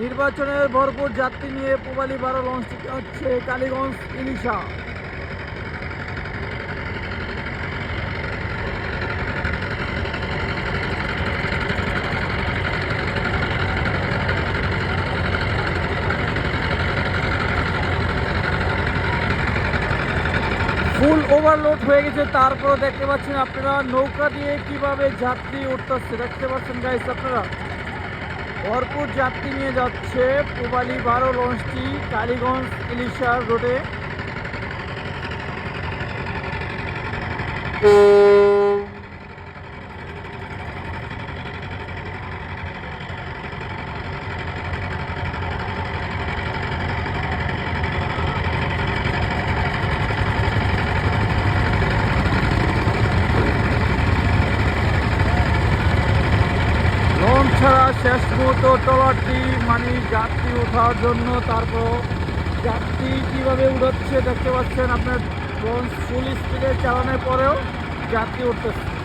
নির্বাচনের ভরপুর যাত্রী নিয়ে পূবালী 12 লঞ্চটি হচ্ছে কালীগঞ্জ ইলিশা। ফুল ওভারলোড হয়ে গেছে, তারপরে দেখতে পাচ্ছেন আপনারা নৌকা দিয়ে কিভাবে যাত্রী উঠতেছে। দেখতে পাচ্ছেন গাইস, আপনারা ভরপুর যাত্রী নিয়ে যাচ্ছে পূবালী 12 লঞ্চটি কালীগঞ্জ ইলিশা রোডে। লঞ্চ ছাড়া শেষ মুহূর্ত ট্রলারটি মানে যাত্রী ওঠার জন্য, তারপর যাত্রী কীভাবে উড়াচ্ছে দেখতে পাচ্ছেন আপনার। লঞ্চ ফুল স্পিডে চালানোর পরেও যাত্রী উঠতেছে।